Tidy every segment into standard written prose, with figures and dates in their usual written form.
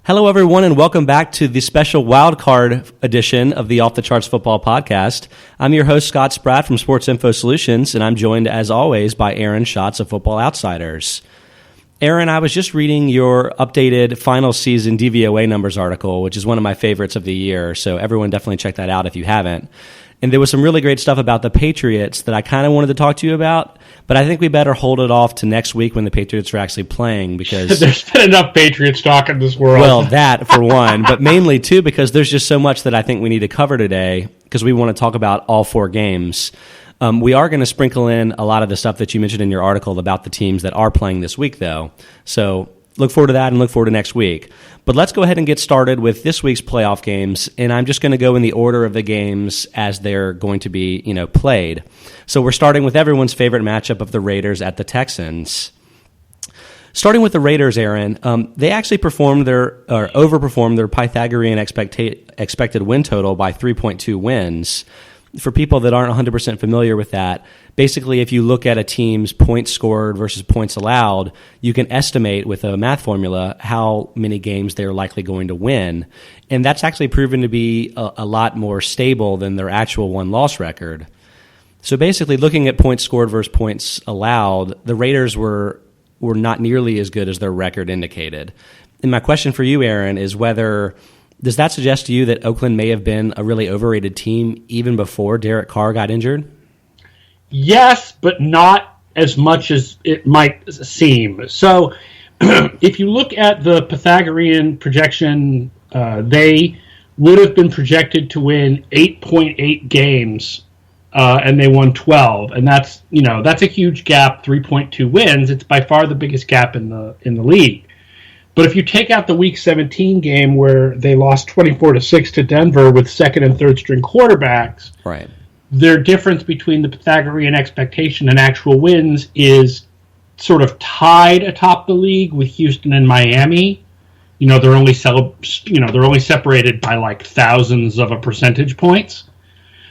Hello, everyone, and welcome back to the special wildcard edition of the Off the Charts Football Podcast. I'm your host, Spratt from Sports Info Solutions, and I'm joined, as always, by Aaron Schatz of Football Outsiders. Aaron, I was just reading your updated final season DVOA numbers article, which is one of my favorites of the year, so everyone definitely check that out if you haven't. And there was some really great stuff about the Patriots that I kind of wanted to talk to you about, but I think we better hold it off to next week when the Patriots are actually playing because... There's been enough Patriots talk in this world. Well, that for one, but mainly, too, because there's just so much that I think we need to cover today because we want to talk about all four games. We are going to sprinkle in a lot of the stuff that you mentioned in your article about the teams that are playing this week, though. So look forward to that and look forward to next week. But let's go ahead and get started with this week's playoff games, and I'm just going to go in the order of the games as they're going to be, played. So we're starting with everyone's favorite matchup of the Raiders at the Texans. Starting with the Raiders, Aaron, they actually overperformed their Pythagorean expected win total by 3.2 wins. For people that aren't 100% familiar with that, basically if you look at a team's points scored versus points allowed, you can estimate with a math formula how many games they're likely going to win. And that's actually proven to be a lot more stable than their actual win-loss record. So basically looking at points scored versus points allowed, the Raiders were not nearly as good as their record indicated. And my question for you, Aaron, is does that suggest to you that Oakland may have been a really overrated team even before Derek Carr got injured? Yes, but not as much as it might seem. So if you look at the Pythagorean projection, they would have been projected to win 8.8 games, and they won 12. And that's a huge gap, 3.2 wins. It's by far the biggest gap in the league. But if you take out the Week 17 game where they lost 24-6 to Denver with second and third string quarterbacks, right, their difference between the Pythagorean expectation and actual wins is sort of tied atop the league with Houston and Miami. They're only separated by like thousands of a percentage points.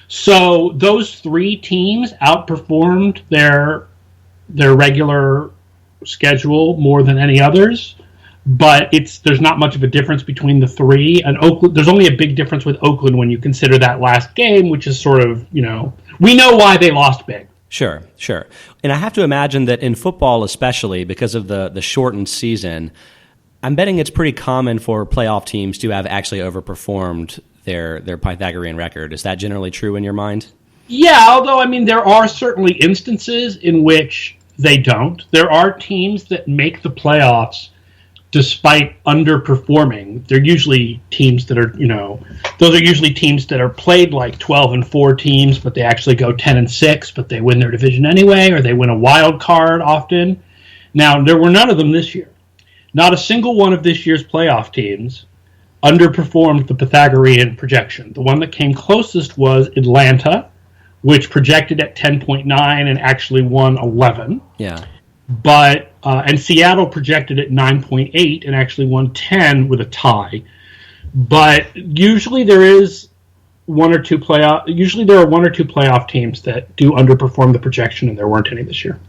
So those three teams outperformed their regular schedule more than any others. But there's not much of a difference between the three. And Oakland, there's only a big difference with Oakland when you consider that last game, which is sort of, we know why they lost big. Sure. And I have to imagine that in football especially, because of the shortened season, I'm betting it's pretty common for playoff teams to have actually overperformed their Pythagorean record. Is that generally true in your mind? Yeah, although, there are certainly instances in which they don't. There are teams that make the playoffs despite underperforming. They're usually teams that are, those are usually teams that are played like 12-4 teams, but they actually go 10-6, but they win their division anyway, or they win a wild card often. Now, there were none of them this year. Not a single one of this year's playoff teams underperformed the Pythagorean projection. The one that came closest was Atlanta, which projected at 10.9 and actually won 11. Yeah. But and Seattle projected at 9.8 and actually won 10 with a tie. But usually there are one or two playoff teams that do underperform the projection, and there weren't any this year.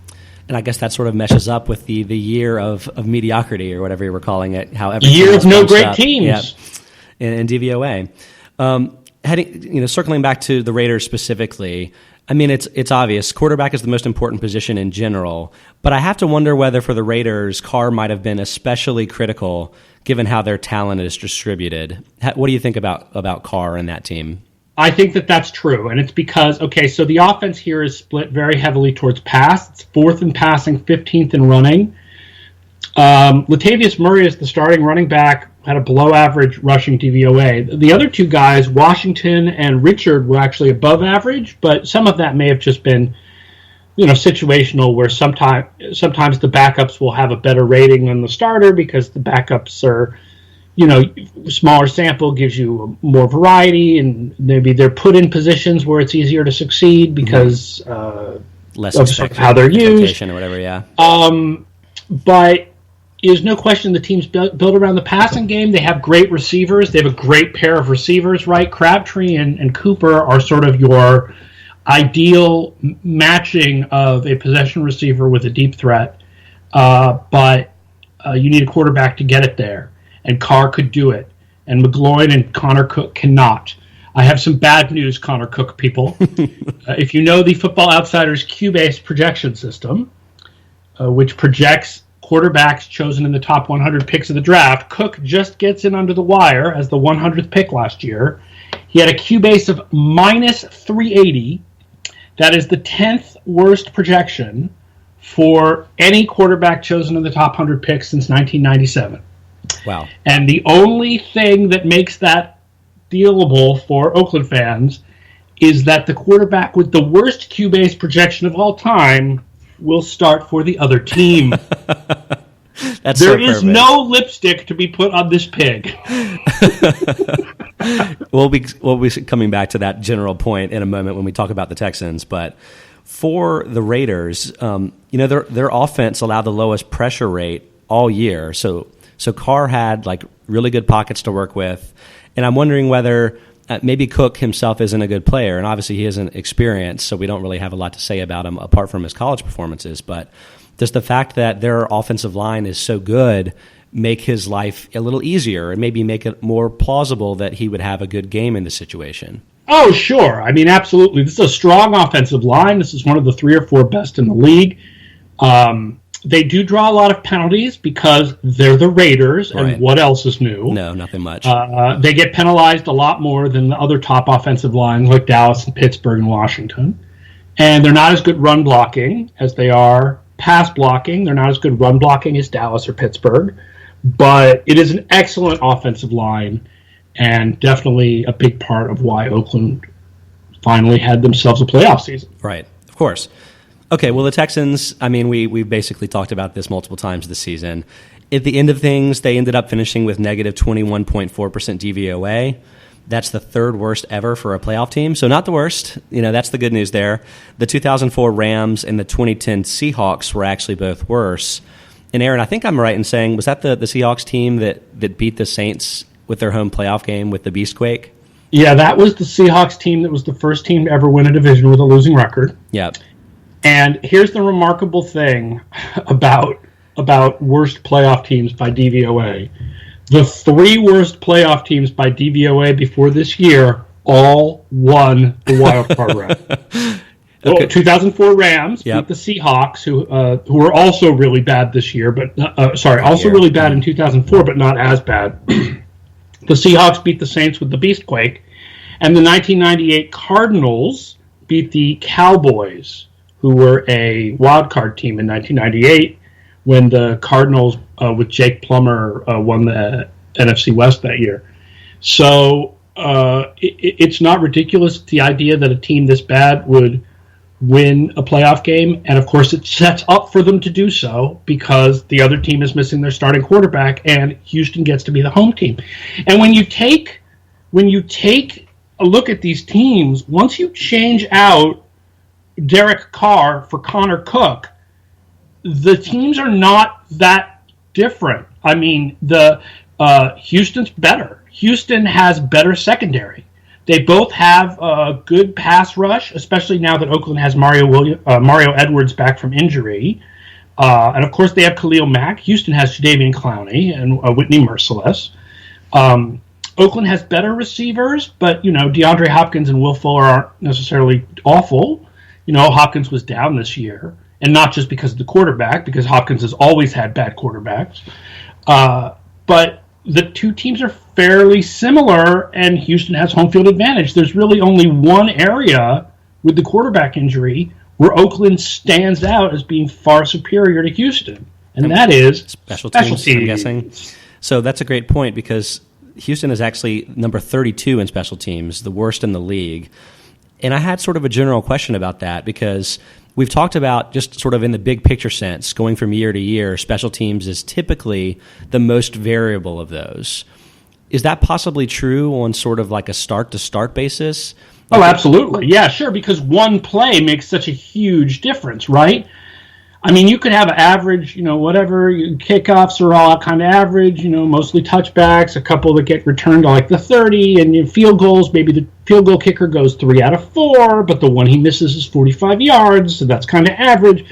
And I guess that sort of meshes up with the year of mediocrity or whatever you were calling it. How year of no great teams. Yeah, in DVOA. Circling back to the Raiders specifically. It's obvious. Quarterback is the most important position in general, but I have to wonder whether for the Raiders, Carr might have been especially critical given how their talent is distributed. What do you think about Carr and that team? I think that's true, and it's because, so the offense here is split very heavily towards pass. It's 4th in passing, 15th in running. Latavius Murray is the starting running back, had a below-average rushing DVOA. The other two guys, Washington and Richard, were actually above average, but some of that may have just been, situational, where sometimes the backups will have a better rating than the starter because the backups are, smaller sample gives you more variety, and maybe they're put in positions where it's easier to succeed because less of how they're used or whatever. Yeah. But there's no question the team's built around the passing game. They have great receivers. They have a great pair of receivers, right? Crabtree and Cooper are sort of your ideal matching of a possession receiver with a deep threat. But you need a quarterback to get it there. and Carr could do it, and McGloin and Connor Cook cannot. I have some bad news, Connor Cook people. If you know the Football Outsiders Q-based projection system, which projects quarterbacks chosen in the top 100 picks of the draft, Cook just gets in under the wire as the 100th pick last year. He had a Q-base of minus 380. That is the 10th worst projection for any quarterback chosen in the top 100 picks since 1997. Wow. And the only thing that makes that dealable for Oakland fans is that the quarterback with the worst Q-base projection of all time will start for the other team. There is no lipstick to be put on this pig. We'll be coming back to that general point in a moment when we talk about the Texans, but for the Raiders, their offense allowed the lowest pressure rate all year. So Carr had like really good pockets to work with, and I'm wondering whether maybe Cook himself isn't a good player, and obviously he isn't experienced, so we don't really have a lot to say about him apart from his college performances. But does the fact that their offensive line is so good make his life a little easier and maybe make it more plausible that he would have a good game in this situation? Oh, sure. I mean, absolutely. This is a strong offensive line. This is one of the 3 or 4 best in the league. They do draw a lot of penalties because they're the Raiders, and right. What else is new? No, nothing much. They get penalized a lot more than the other top offensive lines like Dallas and Pittsburgh and Washington. And they're not as good run blocking as they are pass blocking. They're not as good run blocking as Dallas or Pittsburgh. But it is an excellent offensive line and definitely a big part of why Oakland finally had themselves a playoff season. Right, of course. Okay, well, the Texans, I mean, we've basically talked about this multiple times this season. At the end of things, they ended up finishing with negative 21.4% DVOA. That's the 3rd worst ever for a playoff team, so not the worst. That's the good news there. The 2004 Rams and the 2010 Seahawks were actually both worse. And Aaron, I think I'm right in saying, was that the Seahawks team that beat the Saints with their home playoff game with the Beastquake? Yeah, that was the Seahawks team that was the first team to ever win a division with a losing record. Yep. And here's the remarkable thing about worst playoff teams by DVOA. The 3 worst playoff teams by DVOA before this year all won the wild card round. Okay. 2004 Rams beat the Seahawks, who were also really bad this year, but really bad in 2004, but not as bad. The Seahawks beat the Saints with the Beastquake, and the 1998 Cardinals beat the Cowboys, who were a wild card team in 1998 when the Cardinals with Jake Plummer won the NFC West that year. So it's not ridiculous, the idea that a team this bad would win a playoff game, and of course it sets up for them to do so because the other team is missing their starting quarterback and Houston gets to be the home team. And when you take a look at these teams, once you change out Derek Carr for Connor Cook, the teams are not that different. I mean, Houston's better. Houston has better secondary. They both have a good pass rush, especially now that Oakland has Mario Edwards back from injury. And, of course, they have Khalil Mack. Houston has Jadeveon Clowney and Whitney Merciless. Oakland has better receivers, but, DeAndre Hopkins and Will Fuller aren't necessarily awful. Hopkins was down this year, and not just because of the quarterback, because Hopkins has always had bad quarterbacks. But the two teams are fairly similar, and Houston has home field advantage. There's really only one area with the quarterback injury where Oakland stands out as being far superior to Houston, and that is special teams. I'm guessing. So that's a great point because Houston is actually number 32 in special teams, the worst in the league. And I had sort of a general question about that because we've talked about just sort of in the big picture sense, going from year to year, special teams is typically the most variable of those. Is that possibly true on sort of like a start-to-start basis? Oh, absolutely. Yeah, sure, because one play makes such a huge difference, right? I mean, you could have an average, whatever, kickoffs are all kind of average, mostly touchbacks, a couple that get returned to like the 30, and field goals, maybe the field goal kicker goes 3 out of 4, but the one he misses is 45 yards, so that's kind of average.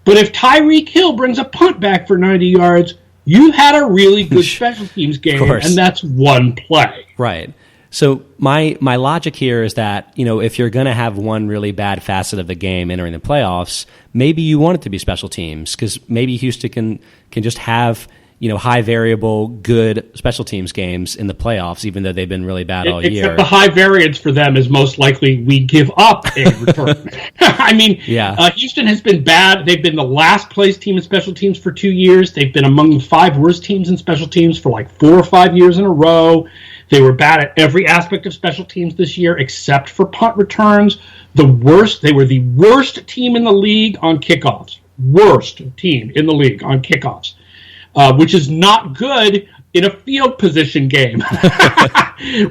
But if Tyreek Hill brings a punt back for 90 yards, You had a really good special teams game, and that's one play. Right. So my logic here is that, if you're going to have one really bad facet of the game entering the playoffs, maybe you want it to be special teams, because maybe Houston can just have, high variable, good special teams games in the playoffs, even though they've been really bad all year. Except the high variance for them is most likely we give up a return. I mean, Houston has been bad. They've been the last place team in special teams for 2 years. They've been among the 5 worst teams in special teams for like 4 or 5 years in a row. They were bad at every aspect of special teams this year except for punt returns. They were the worst team in the league on kickoffs. Worst team in the league on kickoffs. Which is not good in a field position game.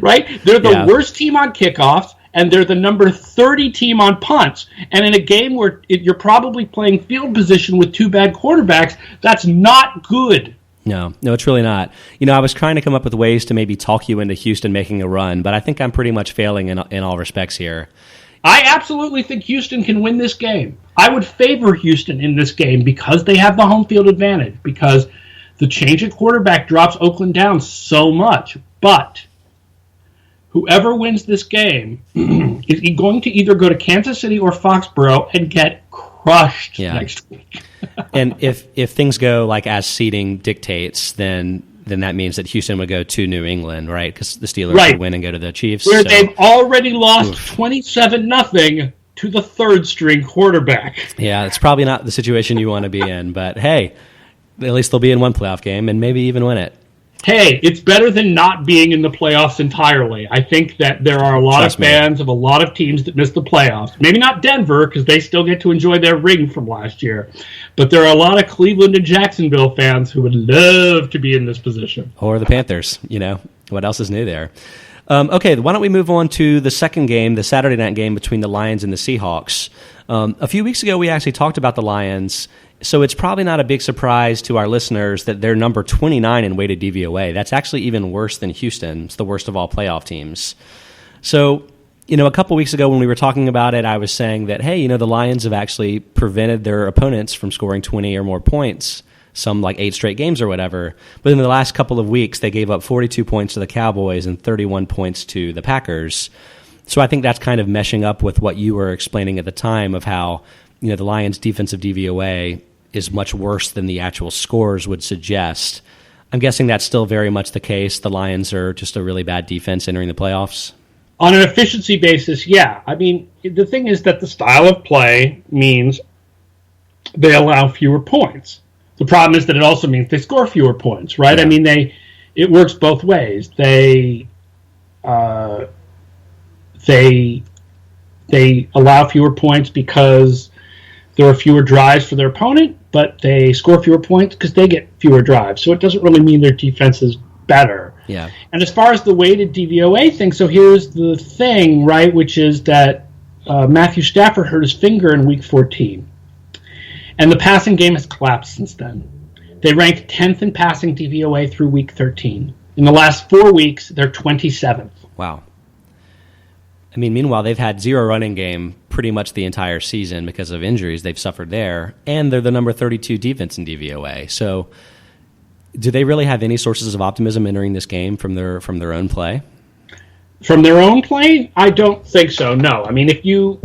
Right? They're the worst team on kickoffs, and they're the number 30 team on punts. And in a game where you're probably playing field position with 2 bad quarterbacks, that's not good. No, it's really not. I was trying to come up with ways to maybe talk you into Houston making a run, but I think I'm pretty much failing in all respects here. I absolutely think Houston can win this game. I would favor Houston in this game because they have the home field advantage, because the change at quarterback drops Oakland down so much. But whoever wins this game is going to either go to Kansas City or Foxborough and get crushed next week. And if things go like as seeding dictates, then that means that Houston would go to New England, right? Because the Steelers would win and go to the Chiefs. Where they've already lost 27-0 to the third-string quarterback. Yeah, it's probably not the situation you want to be in. But, hey, at least they'll be in one playoff game and maybe even win it. Hey, it's better than not being in the playoffs entirely. I think that there are a lot of fans of a lot of teams that miss the playoffs. Maybe not Denver, because they still get to enjoy their ring from last year. But there are a lot of Cleveland and Jacksonville fans who would love to be in this position. Or the Panthers. What else is new there? Okay, why don't we move on to the second game, the Saturday night game between the Lions and the Seahawks. A few weeks ago, we actually talked about the Lions. So it's probably not a big surprise to our listeners that they're number 29 in weighted DVOA. That's actually even worse than Houston. It's the worst of all playoff teams. So, a couple weeks ago when we were talking about it, I was saying that, hey, the Lions have actually prevented their opponents from scoring 20 or more points, some like 8 straight games or whatever. But in the last couple of weeks, they gave up 42 points to the Cowboys and 31 points to the Packers. So I think that's kind of meshing up with what you were explaining at the time of how the Lions' defensive DVOA is much worse than the actual scores would suggest. I'm guessing that's still very much the case. The Lions are just a really bad defense entering the playoffs. On an efficiency basis, yeah. I mean, the thing is that the style of play means they allow fewer points. The problem is that it also means they score fewer points, right? Yeah. I mean, it works both ways. They allow fewer points because there are fewer drives for their opponent, but they score fewer points because they get fewer drives. So it doesn't really mean their defense is better. Yeah. And as far as the weighted DVOA thing, so here's the thing, right, which is that Matthew Stafford hurt his finger in Week 14. And the passing game has collapsed since then. They ranked 10th in passing DVOA through Week 13. In the last 4 weeks, they're 27th. Wow. I mean, meanwhile, they've had 0 running game pretty much the entire season because of injuries they've suffered there, and they're the number 32 defense in DVOA. So do they really have any sources of optimism entering this game from their own play? From their own play? I don't think so, no. I mean, if you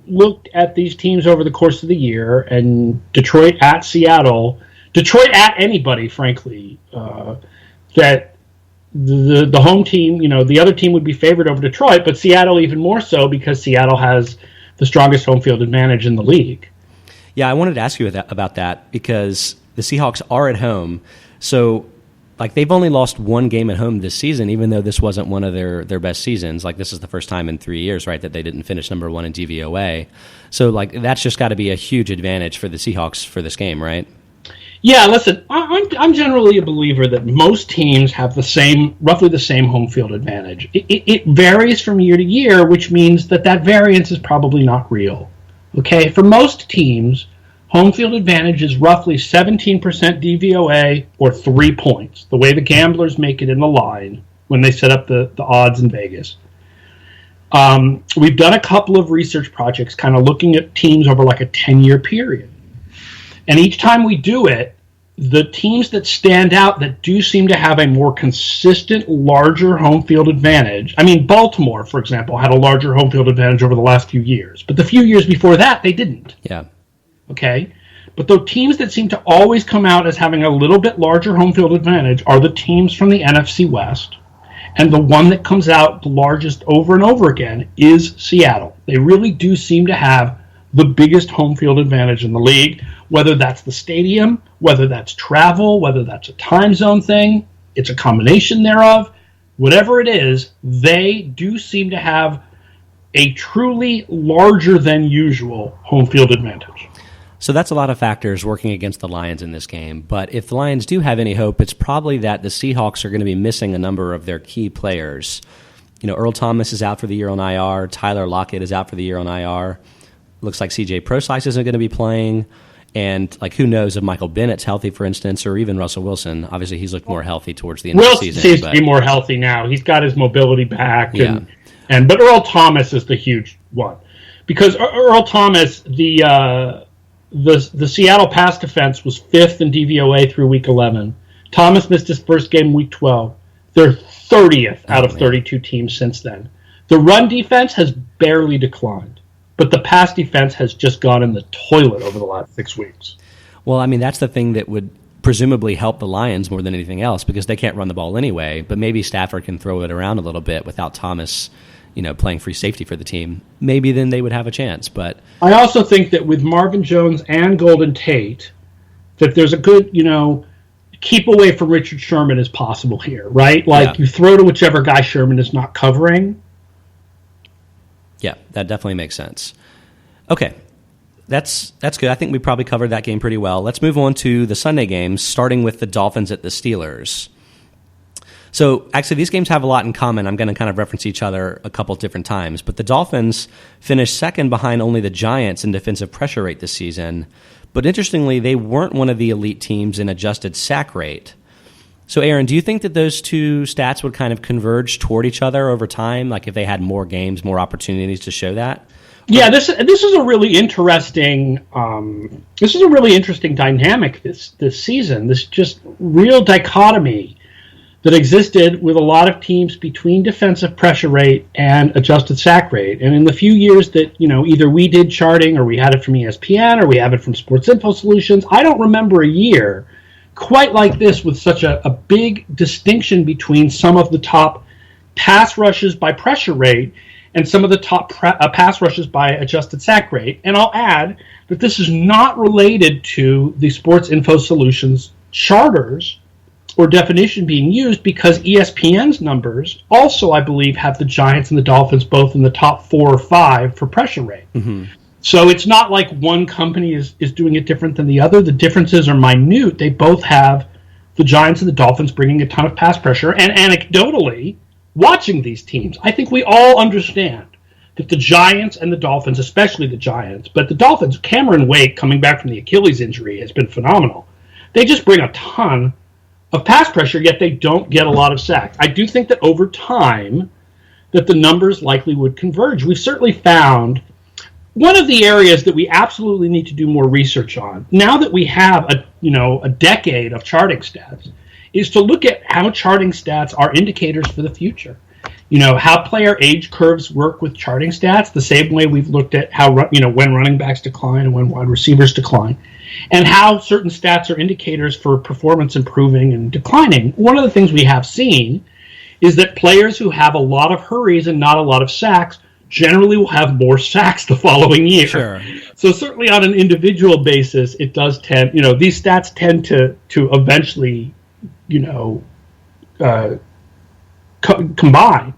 looked at these teams over the course of the year, and Detroit at Seattle, Detroit at anybody, frankly, that the home team, the other team would be favored over Detroit, but Seattle even more so because Seattle has the strongest home field advantage in the league. Yeah, I wanted to ask you about that because the Seahawks are at home. So, they've only lost 1 game at home this season, even though this wasn't one of their best seasons. This is the first time in 3 years, right, that they didn't finish number 1 in DVOA. So, that's just got to be a huge advantage for the Seahawks for this game, right? Yeah, listen, I'm generally a believer that most teams have roughly the same home field advantage. It varies from year to year, which means that variance is probably not real. Okay, for most teams, home field advantage is roughly 17% DVOA or 3 points, the way the gamblers make it in the line when they set up the odds in Vegas. We've done a couple of research projects kind of looking at teams over a 10-year period. And each time we do it, the teams that stand out that do seem to have a more consistent, larger home field advantage. I mean, Baltimore, for example, had a larger home field advantage over the last few years. But the few years before that, they didn't. Yeah. Okay? But the teams that seem to always come out as having a little bit larger home field advantage are the teams from the NFC West. And the one that comes out the largest over and over again is Seattle. They really do seem to have the biggest home field advantage in the league, whether that's the stadium, whether that's travel, whether that's a time zone thing, it's a combination thereof. Whatever it is, they do seem to have a truly larger than usual home field advantage. So that's a lot of factors working against the Lions in this game. But if the Lions do have any hope, it's probably that the Seahawks are going to be missing a number of their key players. You know, Earl Thomas is out for the year on IR. Tyler Lockett is out for the year on IR. Looks like CJ Prosise isn't going to be playing. And, like, who knows if Michael Bennett's healthy, for instance, or even Russell Wilson. Obviously, he's looked more healthy towards the end of the season. Wilson seems to be more healthy now. He's got his mobility back. But Earl Thomas is the huge one. Because Earl Thomas, the Seattle pass defense was 5th in DVOA through Week 11. Thomas missed his first game Week 12. They're 30th out of 32 teams since then. The run defense has barely declined, but the pass defense has just gone in the toilet over the last 6 weeks. Well, I mean, that's the thing that would presumably help the Lions more than anything else because they can't run the ball anyway, but maybe Stafford can throw it around a little bit without Thomas, you know, playing free safety for the team. Maybe then they would have a chance. But I also think that with Marvin Jones and Golden Tate, that there's a good, you know, keep away from Richard Sherman as possible here, right? Like you throw to whichever guy Sherman is not covering. Yeah, that definitely makes sense. Okay, that's good. I think we probably covered that game pretty well. Let's move on to the Sunday games, starting with the Dolphins at the Steelers. So, actually, these games have a lot in common. I'm going to kind of reference each other a couple different times. But the Dolphins finished second behind only the Giants in defensive pressure rate this season. But interestingly, they weren't one of the elite teams in adjusted sack rate. So, Aaron, do you think that those two stats would kind of converge toward each other over time? Like if they had more games, more opportunities to show that? Yeah, this is a really interesting dynamic this season. This just real dichotomy that existed with a lot of teams between defensive pressure rate and adjusted sack rate. And in the few years that, you know, either we did charting or we had it from ESPN or we have it from Sports Info Solutions, I don't remember a year quite like this with such a big distinction between some of the top pass rushes by pressure rate and some of the top pass rushes by adjusted sack rate. And I'll add that this is not related to the Sports Info Solutions charters or definition being used because ESPN's numbers also, I believe, have the Giants and the Dolphins both in the top 4 or 5 for pressure rate. Mm-hmm. So it's not like one company is doing it different than the other. The differences are minute. They both have the Giants and the Dolphins bringing a ton of pass pressure. And anecdotally, watching these teams, I think we all understand that the Giants and the Dolphins, especially the Giants, but the Dolphins, Cameron Wake coming back from the Achilles injury has been phenomenal. They just bring a ton of pass pressure, yet they don't get a lot of sacks. I do think that over time that the numbers likely would converge. We've certainly found one of the areas that we absolutely need to do more research on, now that we have a decade of charting stats, is to look at how charting stats are indicators for the future. You know, how player age curves work with charting stats, the same way we've looked at how, when running backs decline and when wide receivers decline, and how certain stats are indicators for performance improving and declining. One of the things we have seen is that players who have a lot of hurries and not a lot of sacks generally will have more sacks the following year. Sure. So certainly on an individual basis, it does tend, these stats tend to eventually, combine.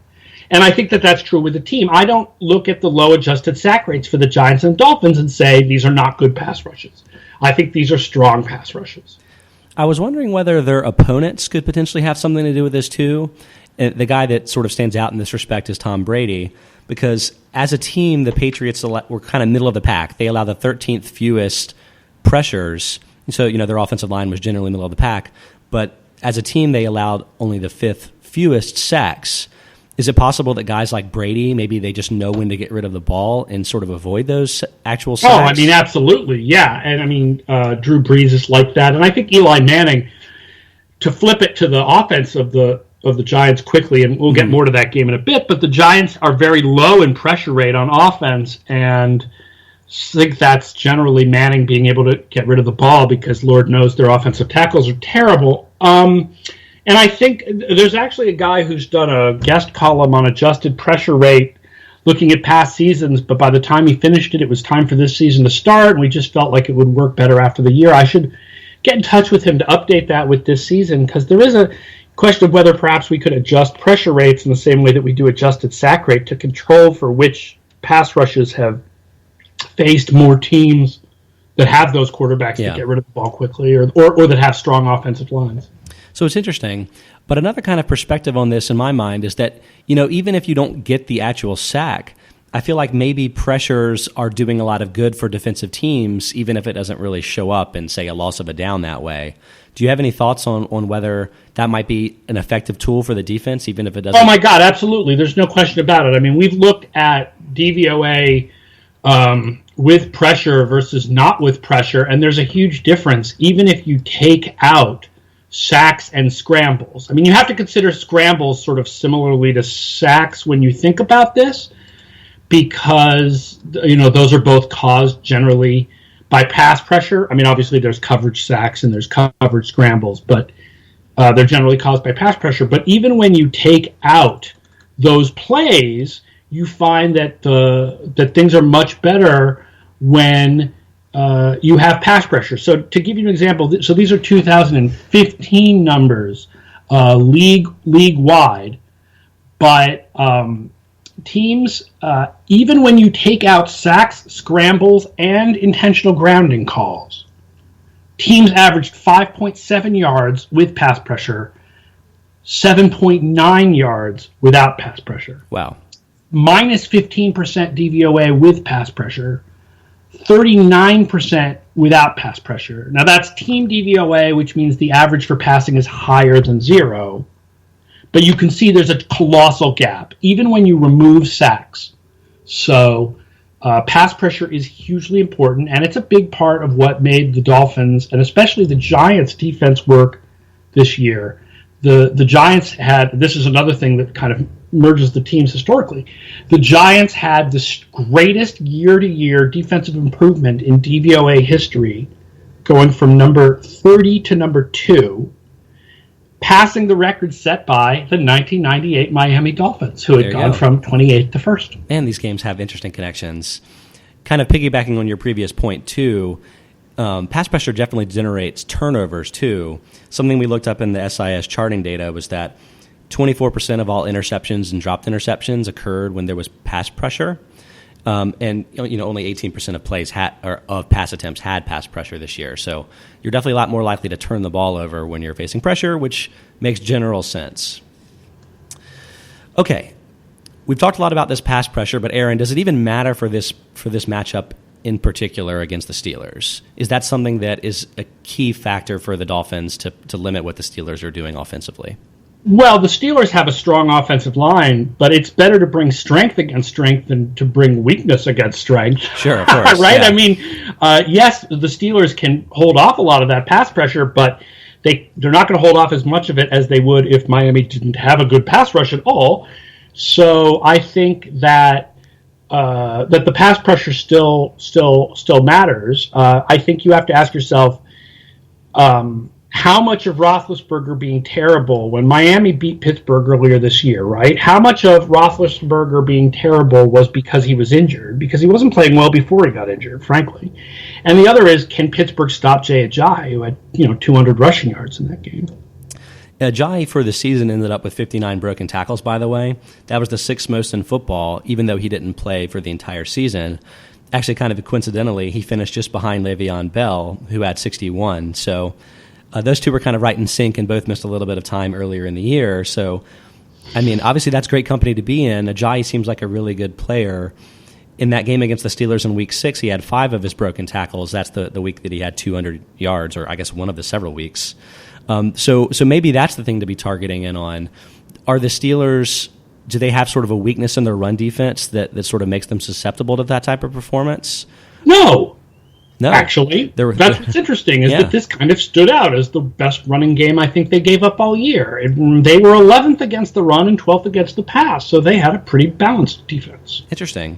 And I think that that's true with the team. I don't look at the low adjusted sack rates for the Giants and Dolphins and say these are not good pass rushes. I think these are strong pass rushes. I was wondering whether their opponents could potentially have something to do with this too. The guy that sort of stands out in this respect is Tom Brady, because as a team, the Patriots were kind of middle of the pack. They allow the 13th fewest pressures. So, their offensive line was generally middle of the pack. But as a team, they allowed only the 5th fewest sacks. Is it possible that guys like Brady, maybe they just know when to get rid of the ball and sort of avoid those actual sacks? Oh, I mean, absolutely, yeah. And I mean, Drew Brees is like that. And I think Eli Manning, to flip it to the offense of the Giants quickly, and we'll get more to that game in a bit, but the Giants are very low in pressure rate on offense, and I think that's generally Manning being able to get rid of the ball because Lord knows their offensive tackles are terrible. And I think there's actually a guy who's done a guest column on adjusted pressure rate looking at past seasons, but by the time he finished it, it was time for this season to start, and we just felt like it would work better after the year. I should get in touch with him to update that with this season, because there is a question of whether perhaps we could adjust pressure rates in the same way that we do adjusted sack rate to control for which pass rushes have faced more teams that have those quarterbacks that get rid of the ball quickly or that have strong offensive lines. So it's interesting. But another kind of perspective on this in my mind is that, even if you don't get the actual sack, I feel like maybe pressures are doing a lot of good for defensive teams, even if it doesn't really show up in, say, a loss of a down that way. Do you have any thoughts on whether that might be an effective tool for the defense, even if it doesn't? Oh, my God, absolutely. There's no question about it. I mean, we've looked at DVOA with pressure versus not with pressure, and there's a huge difference, even if you take out sacks and scrambles. I mean, you have to consider scrambles sort of similarly to sacks when you think about this, because, those are both caused generally by pass pressure. I mean, obviously there's coverage sacks and there's coverage scrambles, but they're generally caused by pass pressure. But even when you take out those plays, you find that that things are much better when you have pass pressure. So to give you an example, so these are 2015 numbers league-wide, but teams, even when you take out sacks, scrambles, and intentional grounding calls, teams averaged 5.7 yards with pass pressure, 7.9 yards without pass pressure. Wow. Minus 15% DVOA with pass pressure, 39% without pass pressure. Now that's team DVOA, which means the average for passing is higher than 0. But you can see there's a colossal gap, even when you remove sacks. So pass pressure is hugely important, and it's a big part of what made the Dolphins, and especially the Giants' defense work this year. The Giants had, this is another thing that kind of merges the teams historically. The Giants had the greatest year-to-year defensive improvement in DVOA history, going from number 30 to number 2, passing the record set by the 1998 Miami Dolphins, who had gone from 28th to 1st. And these games have interesting connections. Kind of piggybacking on your previous point, too, pass pressure definitely generates turnovers, too. Something we looked up in the SIS charting data was that 24% of all interceptions and dropped interceptions occurred when there was pass pressure. And only 18% of plays of pass attempts had pass pressure this year. So you're definitely a lot more likely to turn the ball over when you're facing pressure, which makes general sense. Okay, we've talked a lot about this pass pressure, but Aaron, does it even matter for this matchup in particular against the Steelers? Is that something that is a key factor for the Dolphins to limit what the Steelers are doing offensively? Well, the Steelers have a strong offensive line, but it's better to bring strength against strength than to bring weakness against strength. Sure, of course. Right? Yeah. I mean, yes, the Steelers can hold off a lot of that pass pressure, but they're not going to hold off as much of it as they would if Miami didn't have a good pass rush at all. So I think that that the pass pressure still matters. I think you have to ask yourself, how much of Roethlisberger being terrible when Miami beat Pittsburgh earlier this year, right? How much of Roethlisberger being terrible was because he was injured? Because he wasn't playing well before he got injured, frankly. And the other is, can Pittsburgh stop Jay Ajayi, who had 200 rushing yards in that game? Ajayi for the season ended up with 59 broken tackles, by the way. That was the 6th most in football, even though he didn't play for the entire season. Actually, kind of coincidentally, he finished just behind Le'Veon Bell, who had 61. So those two were kind of right in sync and both missed a little bit of time earlier in the year. So, I mean, obviously that's great company to be in. Ajayi seems like a really good player. In that game against the Steelers in Week 6, he had 5 of his broken tackles. That's the week that he had 200 yards, or I guess one of the several weeks. So maybe that's the thing to be targeting in on. Are the Steelers do they have sort of a weakness in their run defense that sort of makes them susceptible to that type of performance? No. No. Actually, that's what's interesting is that this kind of stood out as the best running game I think they gave up all year. They were 11th against the run and 12th against the pass, so they had a pretty balanced defense. Interesting.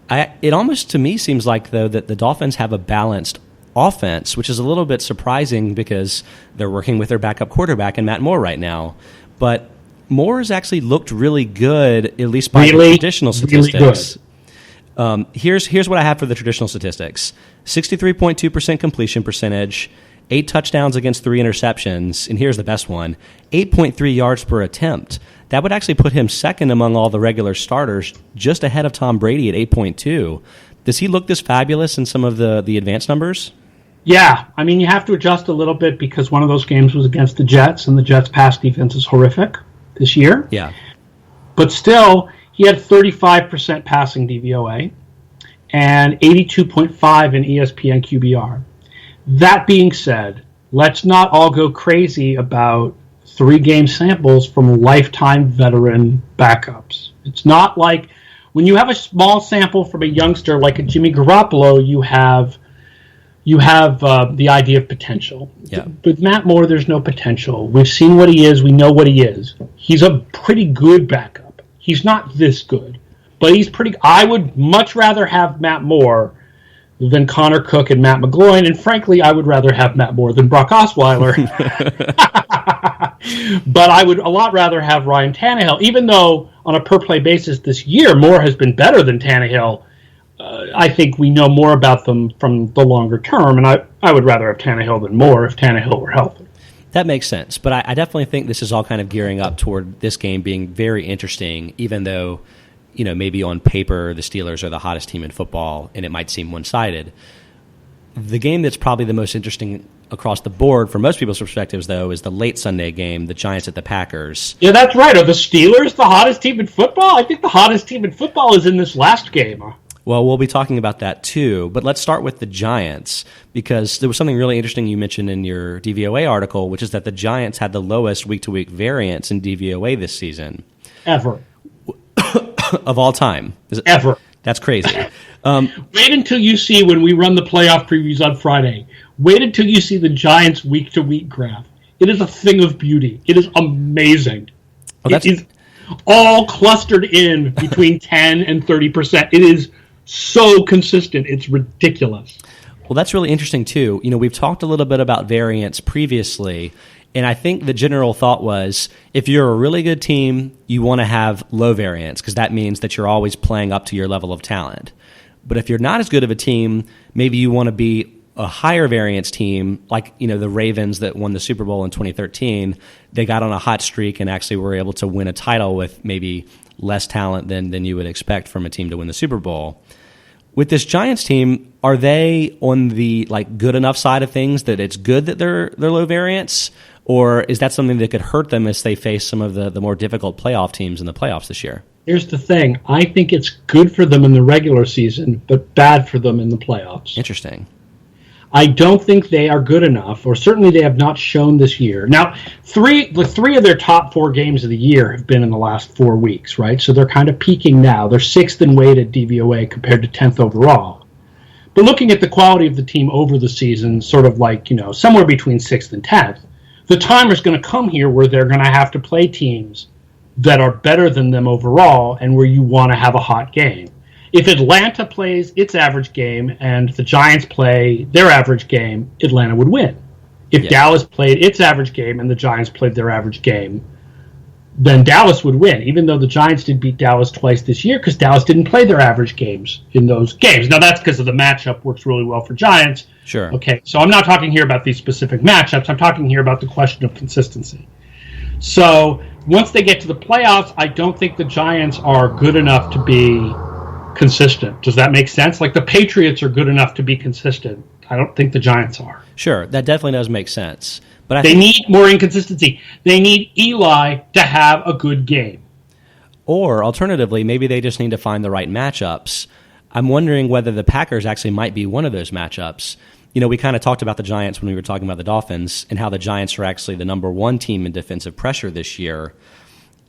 It almost to me seems like, though, that the Dolphins have a balanced offense, which is a little bit surprising because they're working with their backup quarterback in Matt Moore right now. But Moore has actually looked really good, at least by the traditional statistics. Here's what I have for the traditional statistics. 63.2% completion percentage, 8 touchdowns against 3 interceptions, and here's the best one, 8.3 yards per attempt. That would actually put him second among all the regular starters, just ahead of Tom Brady at 8.2. Does he look this fabulous in some of the advanced numbers? Yeah. I mean, you have to adjust a little bit because one of those games was against the Jets, and the Jets' pass defense is horrific this year. Yeah. But still, he had 35% passing DVOA and 82.5 in ESPN QBR. That being said, let's not all go crazy about 3-game samples from lifetime veteran backups. It's not like when you have a small sample from a youngster like a Jimmy Garoppolo, you have the idea of potential. Yeah. With Matt Moore, there's no potential. We've seen what he is. We know what he is. He's a pretty good backup. He's not this good, but he's pretty. I would much rather have Matt Moore than Connor Cook and Matt McGloin, and frankly, I would rather have Matt Moore than Brock Osweiler. But I would a lot rather have Ryan Tannehill, even though on a per-play basis this year, Moore has been better than Tannehill. I think we know more about them from the longer term, and I would rather have Tannehill than Moore if Tannehill were healthy. That makes sense, but I definitely think this is all kind of gearing up toward this game being very interesting, even though, maybe on paper the Steelers are the hottest team in football, and it might seem one-sided. The game that's probably the most interesting across the board from most people's perspectives, though, is the late Sunday game, the Giants at the Packers. Yeah, that's right. Are the Steelers the hottest team in football? I think the hottest team in football is in this last game. Well, we'll be talking about that too, but let's start with the Giants because there was something really interesting you mentioned in your DVOA article, which is that the Giants had the lowest week-to-week variance in DVOA this season. Ever. Of all time. Ever. That's crazy. Wait until you see when we run the playoff previews on Friday. Wait until you see the Giants week-to-week graph. It is a thing of beauty. It is amazing. Oh, it is all clustered in between 10 and 30%. It is so consistent. It's ridiculous. Well, that's really interesting, too. We've talked a little bit about variance previously, and I think the general thought was if you're a really good team, you want to have low variance because that means that you're always playing up to your level of talent. But if you're not as good of a team, maybe you want to be a higher variance team, like the Ravens that won the Super Bowl in 2013. They got on a hot streak and actually were able to win a title with maybe less talent than you would expect from a team to win the Super Bowl. With this Giants team, are they on the good enough side of things that it's good that they're low variance, or is that something that could hurt them as they face some of the more difficult playoff teams in the playoffs this year? Here's the thing. I think it's good for them in the regular season, but bad for them in the playoffs. Interesting. I don't think they are good enough, or certainly they have not shown this year. Now, three of their top 4 games of the year have been in the last 4 weeks, right? So they're kind of peaking now. They're 6th in weighted DVOA compared to 10th overall. But looking at the quality of the team over the season, sort of somewhere between 6th and 10th, the time is going to come here where they're going to have to play teams that are better than them overall and where you want to have a hot game. If Atlanta plays its average game and the Giants play their average game, Atlanta would win. If Dallas played its average game and the Giants played their average game, then Dallas would win, even though the Giants did beat Dallas twice this year because Dallas didn't play their average games in those games. Now, that's because of the matchup works really well for Giants. Sure. Okay, so I'm not talking here about these specific matchups. I'm talking here about the question of consistency. So once they get to the playoffs, I don't think the Giants are good enough to be consistent. Does that make sense? The Patriots are good enough to be consistent. I don't think the Giants are. Sure, that definitely does make sense. But they need more inconsistency. They need Eli to have a good game. Or alternatively, maybe they just need to find the right matchups. I'm wondering whether the Packers actually might be one of those matchups. We kind of talked about the Giants when we were talking about the Dolphins and how the Giants are actually the number 1 team in defensive pressure this year.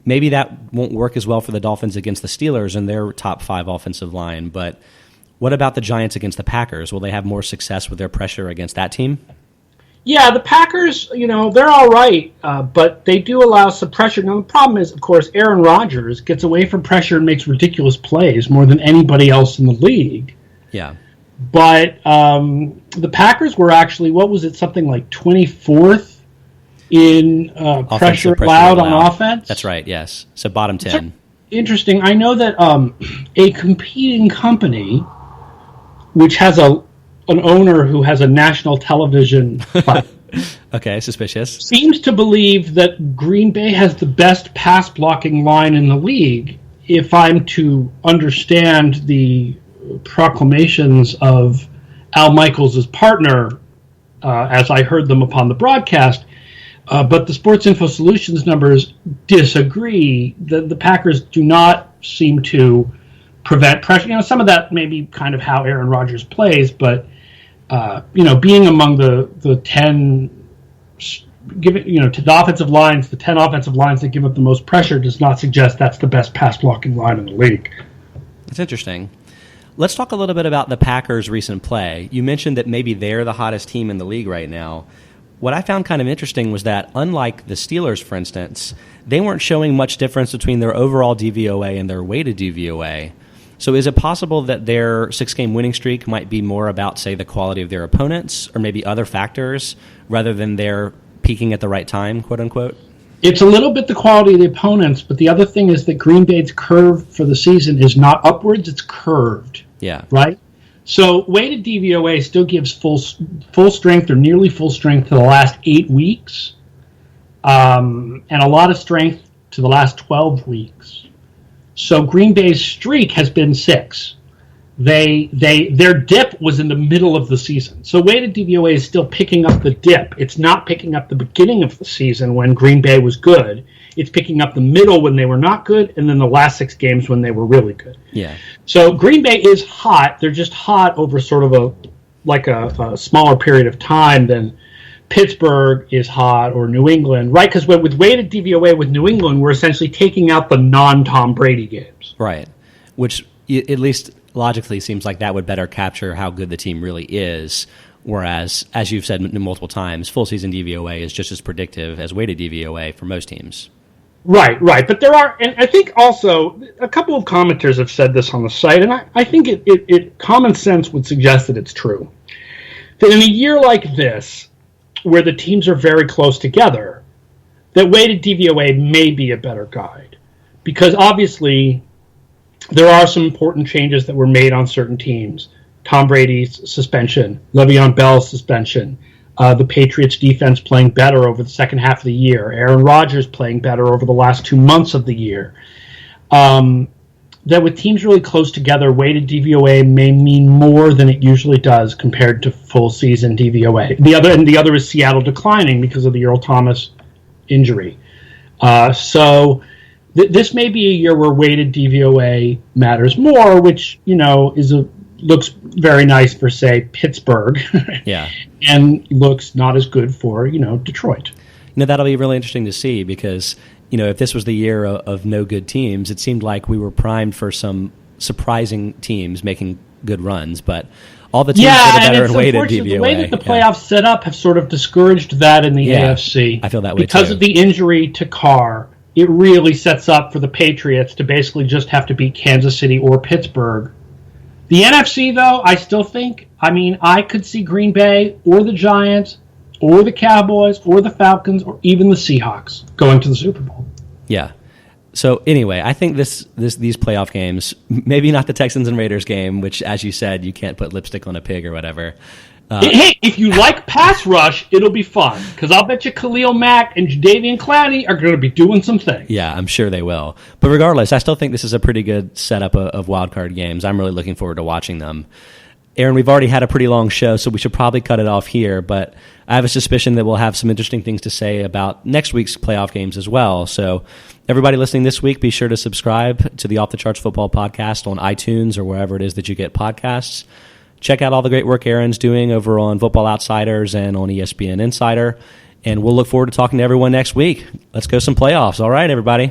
maybe that won't work as well for the Dolphins against the Steelers and their top 5 offensive line, but what about the Giants against the Packers? Will they have more success with their pressure against that team? Yeah, the Packers, they're all right, but they do allow some pressure. Now, the problem is, of course, Aaron Rodgers gets away from pressure and makes ridiculous plays more than anybody else in the league. Yeah. But the Packers were actually, something like 24th in pressure allowed on offense? That's right, yes. So bottom 10. Interesting. I know that a competing company, which has an owner who has a national television okay, suspicious, seems to believe that Green Bay has the best pass blocking line in the league, if I'm to understand the proclamations of Al Michaels' partner, as I heard them upon the broadcast. But the Sports Info Solutions numbers disagree. The Packers do not seem to prevent pressure. Some of that may be kind of how Aaron Rodgers plays, but being among the 10, to the offensive lines, the 10 offensive lines that give up the most pressure does not suggest that's the best pass blocking line in the league. That's interesting. Let's talk a little bit about the Packers' recent play. You mentioned that maybe they're the hottest team in the league right now. What I found kind of interesting was that, unlike the Steelers, for instance, they weren't showing much difference between their overall DVOA and their weighted DVOA. So is it possible that their 6-game winning streak might be more about, say, the quality of their opponents or maybe other factors rather than their peaking at the right time, quote unquote? It's a little bit the quality of the opponents, but the other thing is that Green Bay's curve for the season is not upwards, it's curved. Yeah. Right? So weighted DVOA still gives full strength or nearly full strength to the last 8 weeks, and a lot of strength to the last 12 weeks. So Green Bay's streak has been 6. Their dip was in the middle of the season. So weighted DVOA is still picking up the dip. It's not picking up the beginning of the season when Green Bay was good. It's picking up the middle when they were not good, and then the last 6 games when they were really good. Yeah. So Green Bay is hot. They're just hot over sort of a smaller period of time than Pittsburgh is hot or New England, right? Because with weighted DVOA with New England, we're essentially taking out the non-Tom Brady games. Right. Which at least logically seems like that would better capture how good the team really is. Whereas, as you've said multiple times, full season DVOA is just as predictive as weighted DVOA for most teams. Right. But there are, and I think also a couple of commenters have said this on the site, and I think it common sense would suggest that it's true. That in a year like this, where the teams are very close together, that weighted DVOA may be a better guide. Because obviously, there are some important changes that were made on certain teams. Tom Brady's suspension, Le'Veon Bell's suspension, the Patriots defense playing better over the second half of the year, Aaron Rodgers playing better over the last 2 months of the year. That with teams really close together, weighted DVOA may mean more than it usually does compared to full season DVOA. The other is Seattle declining because of the Earl Thomas injury. So this may be a year where weighted DVOA matters more, which looks very nice for, say, Pittsburgh. Yeah. And looks not as good for, Detroit. That'll be really interesting to see because, if this was the year of no good teams, it seemed like we were primed for some surprising teams making good runs, but all the teams that are better in weighted DVOA. The way that the playoffs set up have sort of discouraged that in the AFC. I feel that way because too. of the injury to Carr. It really sets up for the Patriots to basically just have to beat Kansas City or Pittsburgh. The NFC, though, I still think, I could see Green Bay or the Giants or the Cowboys or the Falcons or even the Seahawks going to the Super Bowl. Yeah. So anyway, I think these playoff games, maybe not the Texans and Raiders game, which, as you said, you can't put lipstick on a pig or whatever. Hey, if you like pass rush, it'll be fun, because I'll bet you Khalil Mack and Jadeveon Clowney are going to be doing some things. Yeah, I'm sure they will. But regardless, I still think this is a pretty good setup of wildcard games. I'm really looking forward to watching them. Aaron, we've already had a pretty long show, so we should probably cut it off here, but I have a suspicion that we'll have some interesting things to say about next week's playoff games as well. So everybody listening this week, be sure to subscribe to the Off the Charts Football Podcast on iTunes or wherever it is that you get podcasts. Check out all the great work Aaron's doing over on Football Outsiders and on ESPN Insider. And we'll look forward to talking to everyone next week. Let's go some playoffs. All right, everybody.